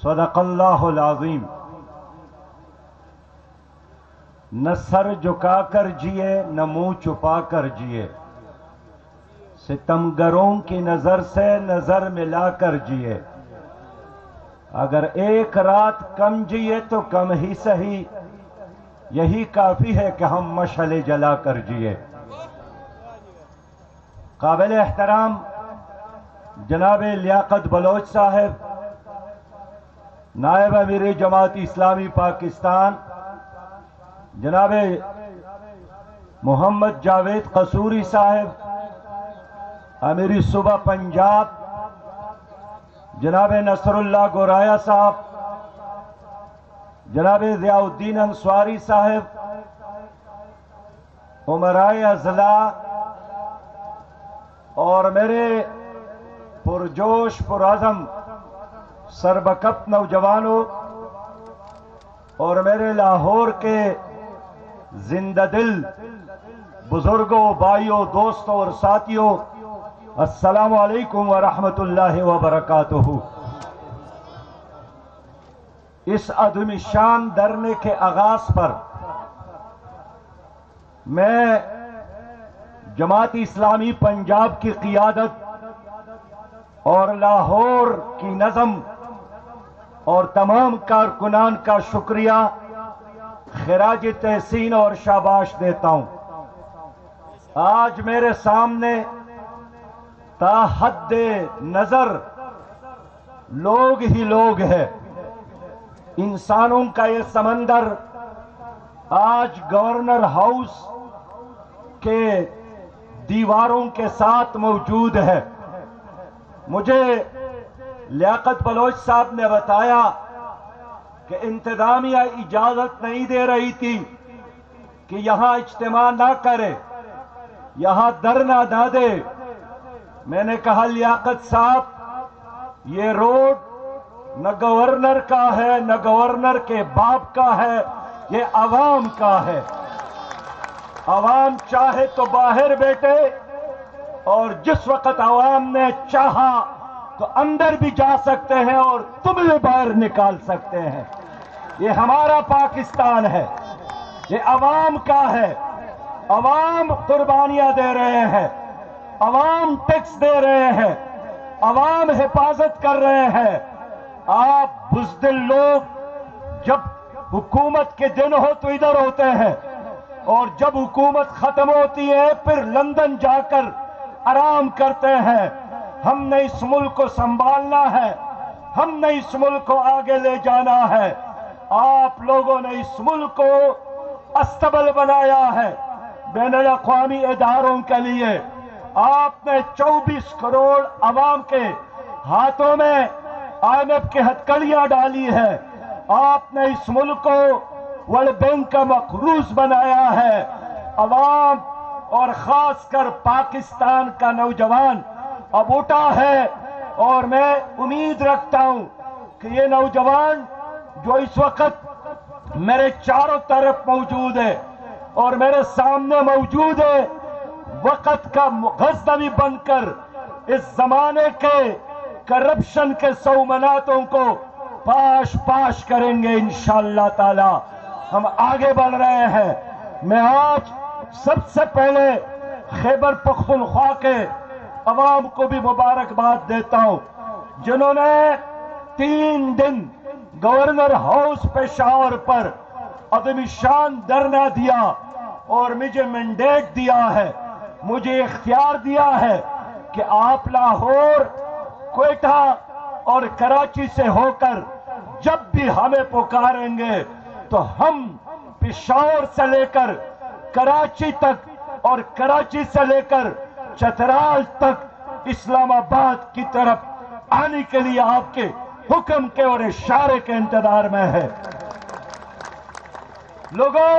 صدق اللہ العظیم۔ نہ سر جھکا کر جیے نہ منہ چھپا کر جیے، ستمگروں کی نظر سے نظر ملا کر جیے، اگر ایک رات کم جیے تو کم ہی سہی، یہی کافی ہے کہ ہم مشعلے جلا کر جیے۔ قابل احترام جناب لیاقت بلوچ صاحب، نائب امیر جماعت اسلامی پاکستان جناب محمد جاوید قصوری صاحب، امیر صوبہ پنجاب جناب نصر اللہ گورایا صاحب، جناب ضیاء الدین انصاری صاحب، امرائے اضلاع اور میرے پرجوش پرعزم سربکپ نوجوانوں اور میرے لاہور کے زندہ دل بزرگوں، بھائیوں، دوستوں اور ساتھیوں، السلام علیکم ورحمۃ اللہ وبرکاتہ۔ اس عظیم شان دھرنے کے آغاز پر میں جماعت اسلامی پنجاب کی قیادت اور لاہور کی نظم اور تمام کارکنان کا شکریہ، خراج تحسین اور شاباش دیتا ہوں۔ آج میرے سامنے تا حد نظر لوگ ہی لوگ ہیں، انسانوں کا یہ سمندر آج گورنر ہاؤس کے دیواروں کے ساتھ موجود ہے۔ مجھے لیاقت بلوچ صاحب نے بتایا کہ انتظامیہ اجازت نہیں دے رہی تھی کہ یہاں اجتماع نہ کرے، یہاں دھرنا نہ دے۔ میں نے کہا لیاقت صاحب، یہ روڈ نہ گورنر کا ہے نہ گورنر کے باپ کا ہے، یہ عوام کا ہے۔ عوام چاہے تو باہر بیٹھے، اور جس وقت عوام نے چاہا تو اندر بھی جا سکتے ہیں اور تمہیں باہر نکال سکتے ہیں۔ یہ ہمارا پاکستان ہے، یہ عوام کا ہے۔ عوام قربانیاں دے رہے ہیں، عوام ٹیکس دے رہے ہیں، عوام حفاظت کر رہے ہیں۔ آپ بزدل لوگ جب حکومت کے دن ہو تو ادھر ہوتے ہیں، اور جب حکومت ختم ہوتی ہے پھر لندن جا کر آرام کرتے ہیں۔ ہم نے اس ملک کو سنبھالنا ہے، ہم نے اس ملک کو آگے لے جانا ہے۔ آپ لوگوں نے اس ملک کو استبل بنایا ہے بین الاقوامی اداروں کے لیے۔ آپ نے 24 کروڑ عوام کے ہاتھوں میں IMF کی ہتھکڑیاں ڈالی ہے۔ آپ نے اس ملک کو ورلڈ بینک کا مقروض بنایا ہے۔ عوام اور خاص کر پاکستان کا نوجوان اب اٹھا ہے، اور میں امید رکھتا ہوں کہ یہ نوجوان جو اس وقت میرے چاروں طرف موجود ہے اور میرے سامنے موجود ہے، وقت کا غزنوی بن کر اس زمانے کے کرپشن کے سومناتوں کو پاش پاش کریں گے انشاءاللہ تعالی۔ ہم آگے بڑھ رہے ہیں۔ میں آج سب سے پہلے خیبر پختونخوا کے عوام کو بھی مبارکباد دیتا ہوں، جنہوں نے 3 دن گورنر ہاؤس پشاور پر عظیم شان دھرنا دیا اور مجھے مینڈیٹ دیا ہے، مجھے اختیار دیا ہے کہ آپ لاہور، کوئٹہ اور کراچی سے ہو کر جب بھی ہمیں پکاریں گے تو ہم پشاور سے لے کر کراچی تک اور کراچی سے لے کر چترال تک اسلام آباد کی طرف آنے کے لیے آپ کے حکم کے اور اشارے کے انتظار میں ہے۔ لوگوں،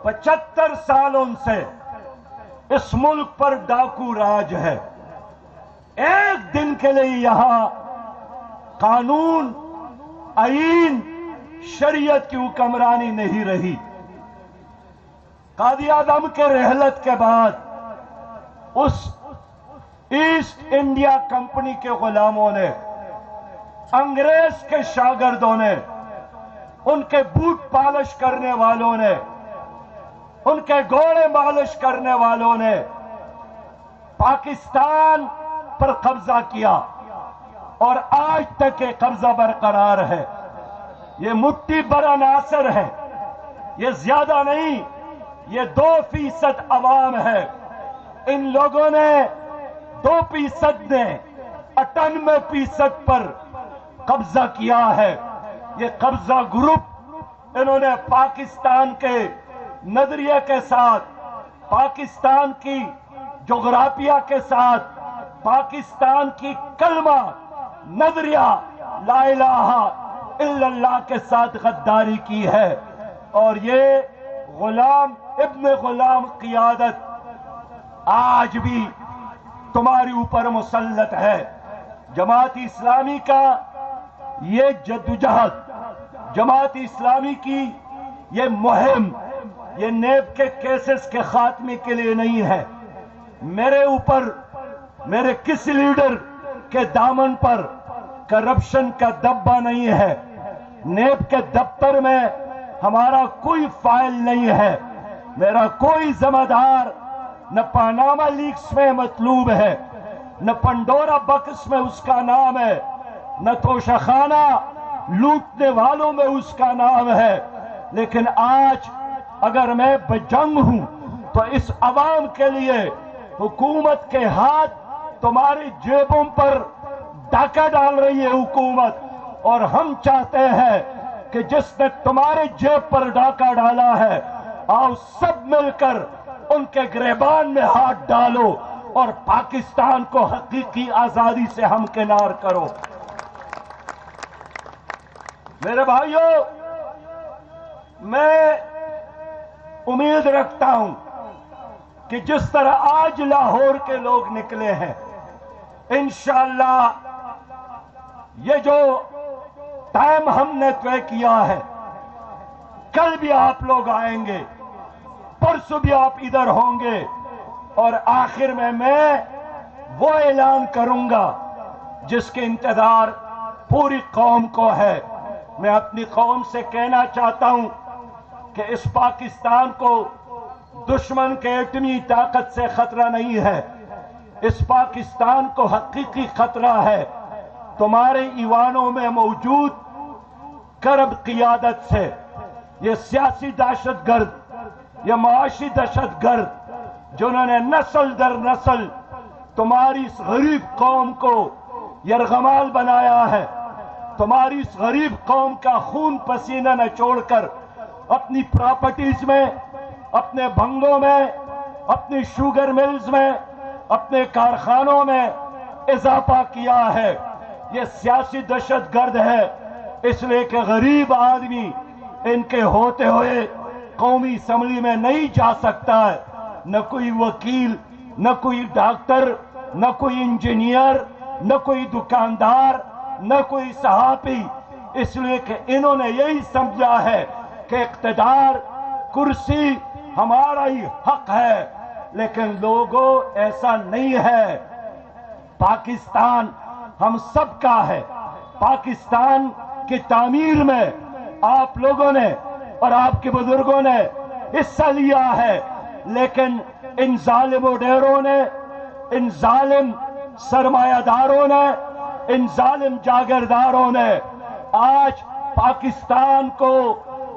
75 سالوں سے اس ملک پر ڈاکو راج ہے۔ ایک دن کے لیے یہاں قانون، آئین، شریعت کی حکمرانی نہیں رہی۔ قائد اعظم کے رحلت کے بعد اس ایسٹ انڈیا کمپنی کے غلاموں نے انگریز کے شاگردوں نے، ان کے بوٹ پالش کرنے والوں نے، ان کے گھوڑے مالش کرنے والوں نے پاکستان پر قبضہ کیا، اور آج تک یہ قبضہ برقرار ہے۔ یہ مٹھی بھر عناصر ہے، یہ زیادہ نہیں، یہ 2% عوام ہے۔ ان لوگوں نے 2% نے 98% پر قبضہ کیا ہے۔ یہ قبضہ گروپ انہوں نے پاکستان کے نظریے کے ساتھ، پاکستان کی جغرافیہ کے ساتھ، پاکستان کی کلمہ نظریہ لا الہ الا اللہ کے ساتھ غداری کی ہے، اور یہ غلام ابن غلام قیادت آج بھی تمہارے اوپر مسلط ہے۔ جماعت اسلامی کا یہ جدوجہد، جماعت اسلامی کی یہ مہم، یہ نیب کے کیسز کے خاتمے کے لیے نہیں ہے۔ میرے اوپر، میرے کسی لیڈر کے دامن پر کرپشن کا دبا نہیں ہے۔ نیب کے دفتر میں ہمارا کوئی فائل نہیں ہے، میرا کوئی ذمہ دار نہ پاناما لیکس میں مطلوب ہے، نہ پنڈورا بکس میں اس کا نام ہے، نہ توشخانہ لوٹنے والوں میں اس کا نام ہے۔ لیکن آج اگر میں بجنگ ہوں تو اس عوام کے لیے حکومت کے ہاتھ تمہاری جیبوں پر ڈاکہ ڈال رہی ہے حکومت، اور ہم چاہتے ہیں کہ جس نے تمہاری جیب پر ڈاکہ ڈالا ہے، آؤ سب مل کر ان کے گریبان میں ہاتھ ڈالو اور پاکستان کو حقیقی آزادی سے ہمکنار کرو۔ میرے بھائیوں، میں امید رکھتا ہوں کہ جس طرح آج لاہور کے لوگ نکلے ہیں، انشاءاللہ یہ جو ٹائم ہم نے طے کیا ہے، کل بھی آپ لوگ آئیں گے، پرسوں بھی آپ ادھر ہوں گے، اور آخر میں وہ اعلان کروں گا جس کے انتظار پوری قوم کو ہے۔ میں اپنی قوم سے کہنا چاہتا ہوں کہ اس پاکستان کو دشمن کے ایٹمی طاقت سے خطرہ نہیں ہے، اس پاکستان کو حقیقی خطرہ ہے تمہارے ایوانوں میں موجود کرب قیادت سے۔ یہ سیاسی دہشت گرد، یہ معاشی دہشت گرد، جنہوں نے نسل در نسل تمہاری اس غریب قوم کو یرغمال بنایا ہے، تمہاری اس غریب قوم کا خون پسینہ نچوڑ کر اپنی پراپرٹیز میں، اپنے بنگلوں میں، اپنی شوگر ملز میں، اپنے کارخانوں میں اضافہ کیا ہے۔ یہ سیاسی دہشت گرد ہے، اس لیے کہ غریب آدمی ان کے ہوتے ہوئے قومی اسمبلی میں نہیں جا سکتا ہے، نہ کوئی وکیل، نہ کوئی ڈاکٹر، نہ کوئی انجینئر، نہ کوئی دکاندار، نہ کوئی صحافی، اس لیے کہ انہوں نے یہی سمجھا ہے کہ اقتدار، کرسی ہمارا ہی حق ہے۔ لیکن لوگوں، ایسا نہیں ہے۔ پاکستان ہم سب کا ہے۔ پاکستان کی تعمیر میں آپ لوگوں نے اور آپ کے بزرگوں نے حصہ لیا ہے، لیکن ان ظالم وڈیروں نے، ان ظالم سرمایہ داروں نے، ان ظالم جاگیرداروں نے آج پاکستان کو،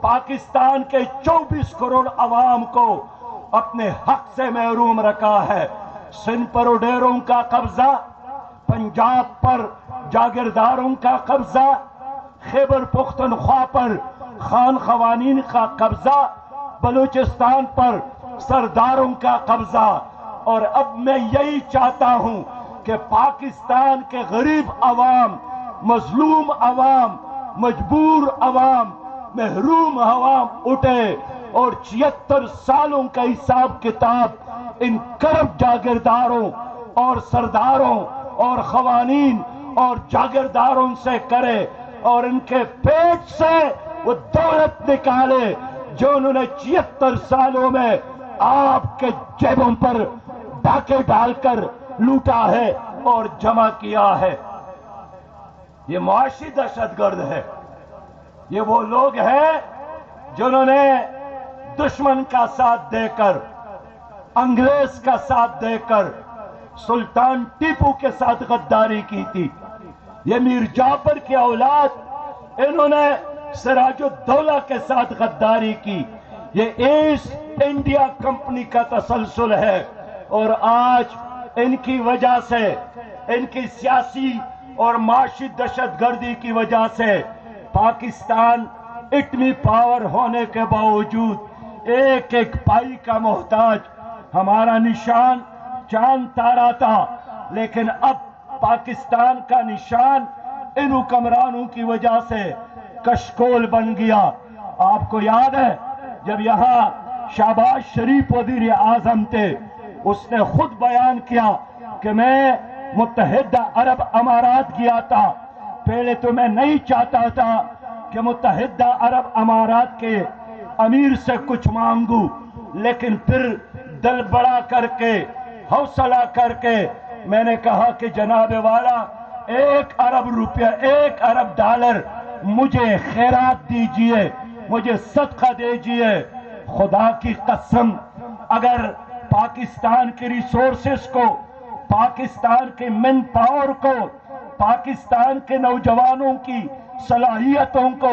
پاکستان کے 24 کروڑ عوام کو اپنے حق سے محروم رکھا ہے۔ سندھ پر وڈیروں کا قبضہ، پنجاب پر جاگیرداروں کا قبضہ، خیبر پختونخوا پر خان خوانین کا قبضہ، بلوچستان پر سرداروں کا قبضہ، اور اب میں یہی چاہتا ہوں کہ پاکستان کے غریب عوام، مظلوم عوام، مجبور عوام، محروم عوام اٹھے اور 76 سالوں کا حساب کتاب ان کرب جاگیرداروں اور سرداروں اور خوانین اور جاگیرداروں سے کرے، اور ان کے پیٹ سے وہ دولت نکالے جو انہوں نے 76 سالوں میں آپ کے جیبوں پر ڈاکے ڈال کر لوٹا ہے اور جمع کیا ہے۔ یہ معاشی دہشت گرد ہے. یہ وہ لوگ ہیں جنہوں نے دشمن کا ساتھ دے کر، انگریز کا ساتھ دے کر سلطان ٹیپو کے ساتھ غداری کی تھی. یہ میر جعفر کی اولاد، انہوں نے سراج الدولہ کے ساتھ غداری کی. یہ ایسٹ انڈیا کمپنی کا تسلسل ہے، اور آج ان کی وجہ سے، ان کی سیاسی اور معاشی دہشت گردی کی وجہ سے پاکستان ایٹمی پاور ہونے کے باوجود ایک ایک پائی کا محتاج. ہمارا نشان چاند تارا تھا، لیکن اب پاکستان کا نشان ان حکمرانوں کی وجہ سے کشکول بن گیا. آپ کو یاد ہے جب یہاں شہباز شریف وزیر اعظم تھے، اس نے خود بیان کیا کہ میں متحدہ عرب امارات گیا تھا. پہلے تو میں نہیں چاہتا تھا کہ متحدہ عرب امارات کے امیر سے کچھ مانگوں، لیکن پھر دل بڑا کر کے، حوصلہ کر کے میں نے کہا کہ جناب والا 1 ارب روپیہ، 1 ارب ڈالر مجھے خیرات دیجئے، مجھے صدقہ دیجئے. خدا کی قسم، اگر پاکستان کے ریسورسز کو، پاکستان کے مین پاور کو، پاکستان کے نوجوانوں کی صلاحیتوں کو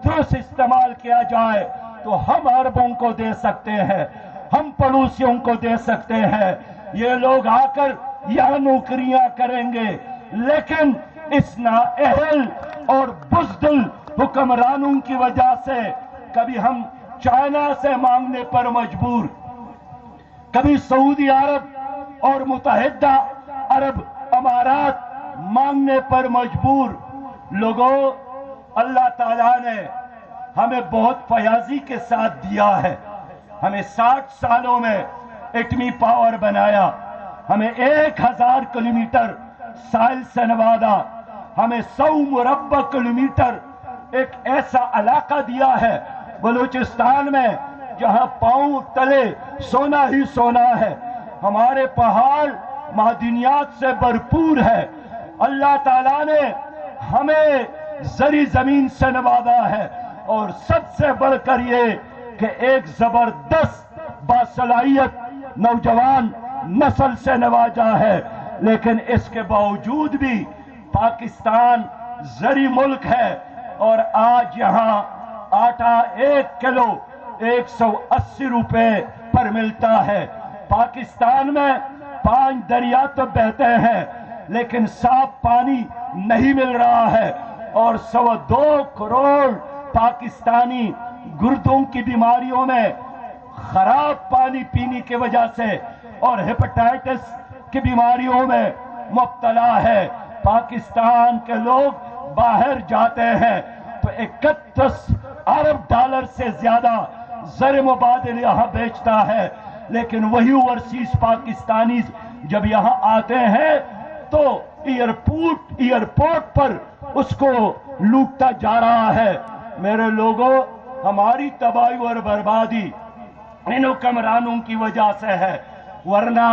درست استعمال کیا جائے تو ہم عربوں کو دے سکتے ہیں، ہم پڑوسیوں کو دے سکتے ہیں. یہ لوگ آ کر یہاں نوکریاں کریں گے، لیکن اس نااہل اور بزدل حکمرانوں کی وجہ سے کبھی ہم چائنا سے مانگنے پر مجبور، کبھی سعودی عرب اور متحدہ عرب امارات مانگنے پر مجبور. لوگوں، اللہ تعالیٰ نے ہمیں بہت فیاضی کے ساتھ دیا ہے. ہمیں 60 سالوں میں ایٹمی پاور بنایا، ہمیں 1000 کلومیٹر ساحل سے نوازا، ہمیں 100 مربع کلومیٹر ایک ایسا علاقہ دیا ہے بلوچستان میں جہاں پاؤں تلے سونا ہی سونا ہے. ہمارے پہاڑ معدنیات سے بھرپور ہے. اللہ تعالیٰ نے ہمیں زرعی زمین سے نوازا ہے، اور سب سے بڑھ کر یہ کہ ایک زبردست باصلاحیت نوجوان نسل سے نوازا ہے. لیکن اس کے باوجود بھی پاکستان زرعی ملک ہے، اور آج یہاں آٹا 1 کلو 180 روپے پر ملتا ہے. پاکستان میں 5 دریا تو بہتے ہیں، لیکن صاف پانی نہیں مل رہا ہے، اور 2.25 کروڑ پاکستانی گردوں کی بیماریوں میں، خراب پانی پینے کی وجہ سے اور ہیپاٹائٹس کی بیماریوں میں مبتلا ہے. پاکستان کے لوگ باہر جاتے ہیں تو 31 ارب ڈالر سے زیادہ زر مبادل یہاں بیچتا ہے، لیکن وہی اوورسیز پاکستانی جب یہاں آتے ہیں تو ایئرپورٹ پر اس کو لوٹتا جا رہا ہے. میرے لوگوں، ہماری تباہی اور بربادی ان حکمرانوں کی وجہ سے ہے، ورنہ